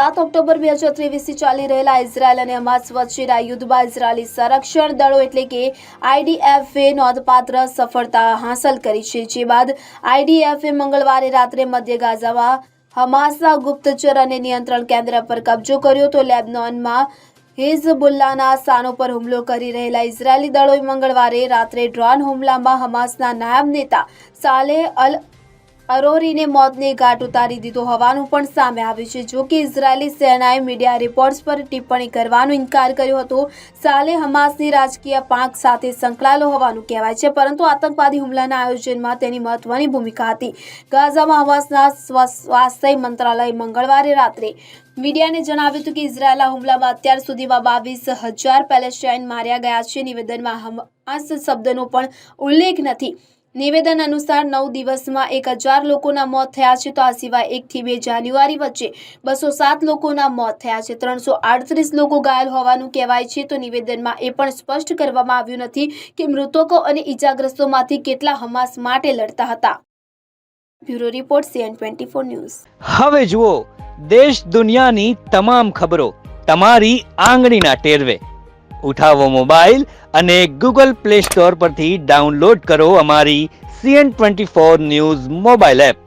7 October 2023 ચાલી રહેલા Israel અને હમાસ વચ્ચેના યુદ્ધમાં ઇઝરાયલી સંરક્ષણ દળો એટલે કે આઈડીએફએ નોંધપાત્ર સફળતા હાંસલ કરી છે, જે બાદ આઈડીએફએ મંગળવારે રાત્રે મધ્ય ગાઝામાં હમાસના ગુપ્તચર અને નિયંત્રણ કેન્દ્ર પર કબજો કર્યો તો લેબનોનમાં હિઝબુલ્લાહના સ્થાનો પર હુમલો કરી રહેલા ઇઝરાયલી દળોએ મંગળવારે રાત્રે ડ્રોન હુમલામાં હમાસના નાયબ નેતા સાલેહ અલ અરોરીને મોતને ઘાટ ઉતારી દીધો હોવાનું પણ સામે આવ્યું છે। જો કે ઇઝરાયેલી સેનાએ મીડિયા રિપોર્ટ્સ પર ટિપ્પણી કરવાનો ઇનકાર કર્યો હતો। સાલે હમાસની રાજકીય પાંખ સાથે સંકળાયેલો હોવાનું કહેવાય છે, પરંતુ આતંકવાદી હુમલાના આયોજનમાં તેની મહત્વની ભૂમિકા હતી। ગાઝામાં હમાસના સ્વાસ્થ્ય મંત્રાલયે મંગળવારે રાત્રે મીડિયાને જણાવ્યું હતું કે ઇઝરાયેલના હુમલામાં અત્યાર સુધીમાં 22,000 પેલેસ્ટાઇન માર્યા ગયા છે। નિવેદનમાં હમાસ શબ્દનો પણ ઉલ્લેખ નથી। નિવેદન અનુસાર 9 દિવસમાં 1,000 લોકોના મોત થયા છે, તો આ સિવાય 1 થી 2 જાન્યુઆરી વચ્ચે 207 લોકોના મોત થયા છે। 338 લોકો ઘાયલ હોવાનું કહેવાય છે। તો નિવેદનમાં એ પણ સ્પષ્ટ કરવામાં આવ્યું નથી કે મૃતકો અને ઈજાગ્રસ્તોમાંથી કેટલા હમાસ માટે લડતા હતા। Bureau report CN24 news. હવે જુઓ દેશ દુનિયાની તમામ ખબરો તમારી આંગળીના ટેરવે। ઉઠાવો મોબાઈલ અને ગૂગલ પ્લે સ્ટોર પરથી ડાઉનલોડ કરો અમારી CN24 ન્યૂઝ મોબાઈલ એપ।